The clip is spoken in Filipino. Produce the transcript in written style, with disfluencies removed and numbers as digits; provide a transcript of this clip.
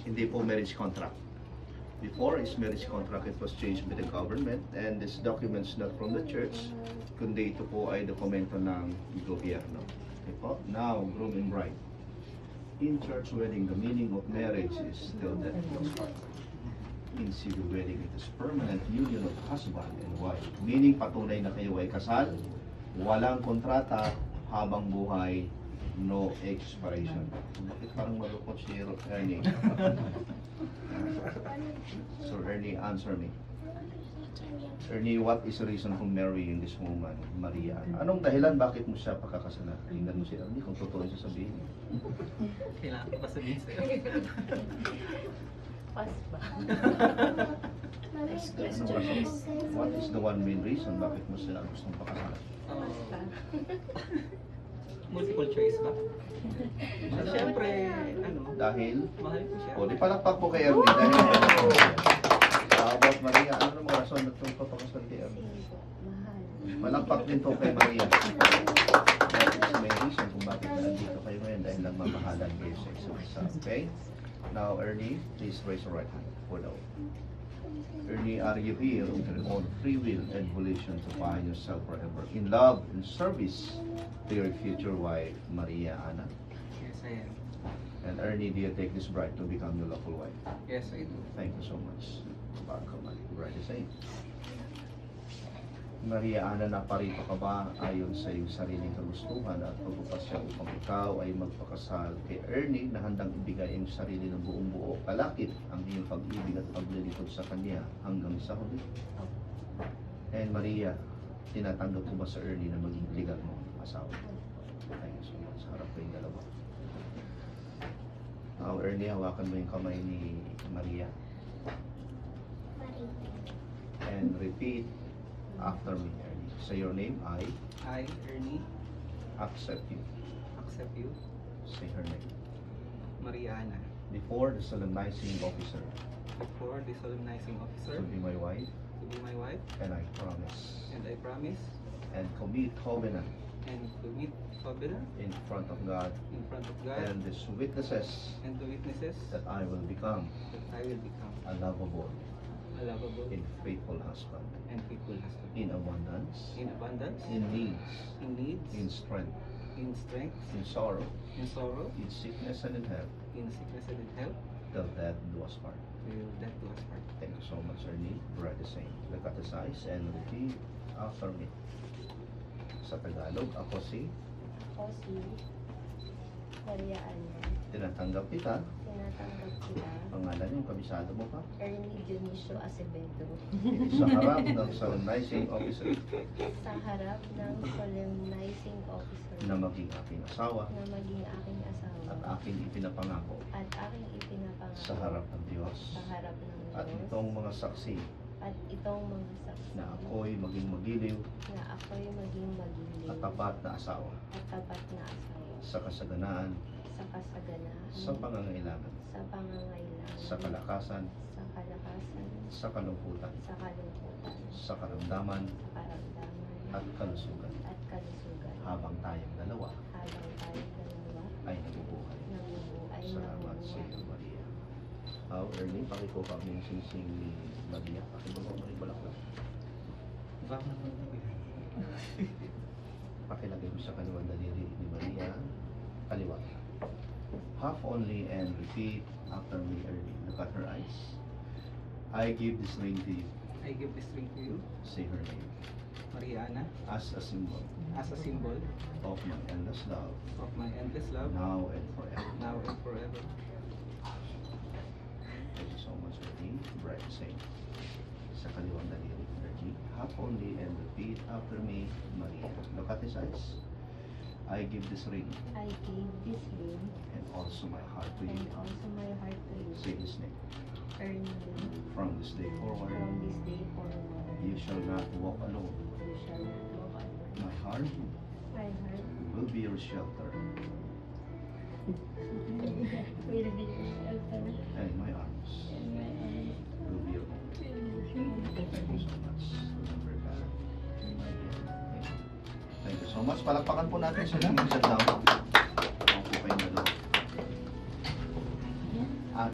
Hindi po marriage contract. Before is marriage contract, it was changed by the government, and this document's not from the church, kundi ito po ay dokumento ng gobyerno. Okay po? Now, groom and bride. In church wedding, the meaning of marriage is still that it was part. In civil wedding, it is permanent union of husband and wife. Meaning, patunay na kayo ay kasal, walang kontrata, habang buhay, no expiration. Bakit parang malukot si Ernie? So Ernie, answer me. Ernie, what is the reason for marrying this woman, Maria? Anong dahilan bakit mo siya pakakasalan? Tingnan mo si Ernie kung totoo yung sasabihin. Kailangan ko pa sabihin sa'yo. Pas ba? Ano ba? What is the one main reason bakit mo sila gustong pakasalan? Multiple choice ba? Siyempre, ano, Dahil, mahal ko siya. o di palakpak po kay Ernie dahil about Maria, ano naman rason na itong papakasal kay Ernie? Mahal. Malakpak din to kay Maria. That is may reason kung bakit nandito kayo ngayon dahil nagmamahalan kayo sa isa't isa. Okay? Now, Ernie, please raise your right hand for the oath. Ernie, are you here of your own free will and volition to find yourself forever in love and service to your future wife, Maria Ana? Yes, I am. And Ernie, do you take this bride to become your lawful wife? Yes, I do. Thank you so much. Bride is saying. Maria Ana, naparito ka ba ayon sa iyong sariling kagustuhan at pagpapasya upang ikaw ay magpakasal kay Ernie na handang ibigay ang sarili ng buong buo kalakip ang iyong pag-ibig at paglilingkod sa kanya hanggang sa huli? And Maria, tinatanggap mo ba sa Ernie na maging legal mo asawa? Thank you so much. Harap ko yung dalawa. Now, Ernie, hawakan mo yung kamay ni Maria. And repeat after me, Ernie. Say your name. I Ernie, accept you. accept you, Say her name. Mariana, Before the solemnizing officer before the solemnizing officer to be my wife, to be my wife, and I promise and I promise and commit covenant and to meet covenant in front of God in front of God and these witnesses and the witnesses that I will become that I will become a lovable a lovable and faithful husband and faithful husband in abundance, in abundance, in needs, in needs, in strength, in strength, in sorrow, in sorrow, in sickness and in health, in sickness and in health, till death do us part. till death do us part. Thank you so much, Ernie. Bride the same. Look at his eyes and repeat after me. Sa Tagalog, ako si Ako si Maria Ana. tinatanggap kita. Tinatanggap kita. Pangalan yung kabisado mo pa. Ernie Dionisio Acevedo. Sa harap ng solemnizing officer Sa harap ng solemnizing officer na maging aking asawa na maging aking asawa at aking ipinapangako at aking ipinapangako sa harap ng Diyos sa harap ng at Diyos itong mga saksi at itong mga saksi na ako'y maging magiliw na ako'y maging magiliw at tapat na asawa at tapat na asawa sa kasaganaan, sa kasaganaan, sa pangangailangan, sa pangangailangan, sa kalakasan, sa kalakasan, sa kalungkutan, sa kalungkutan, sa karamdaman sa karamdaman, at kalusugan at kalusugan, habang tayong dalawa habang tayong dalawa ay nabubuhay. nabubuhay Salamat sa iyo, Maria. Ernie, pakikuha mo yung singsing ni Maria. Pakibaba mo rin balakla. Baka naman Pakilagay mo sa kaliwang daliri ni Maria. Kaliwa. Half only and repeat after me, Ernie. Look at her eyes. I give this ring to you. I give this ring to you, Say her name. Mariana, As a symbol as a symbol of my endless love, of my endless love, now and forever. now and forever. Thank you so much, Ernie. Bright same. Sa kaliwang daliri, Ernie. Half only and repeat after me, Maria. Look at his eyes. I give this ring I gave this ring and also my heart to you. and also my heart to you, Say his name. Ernie. From this day forward, From this day forward, you shall not walk alone. you shall not walk alone. My heart My heart will be your shelter, will be your shelter, and my arms and my arms will be your home. Thank you so much. Remember that. Thank you so much. Palakpakan po natin sila. Sit down.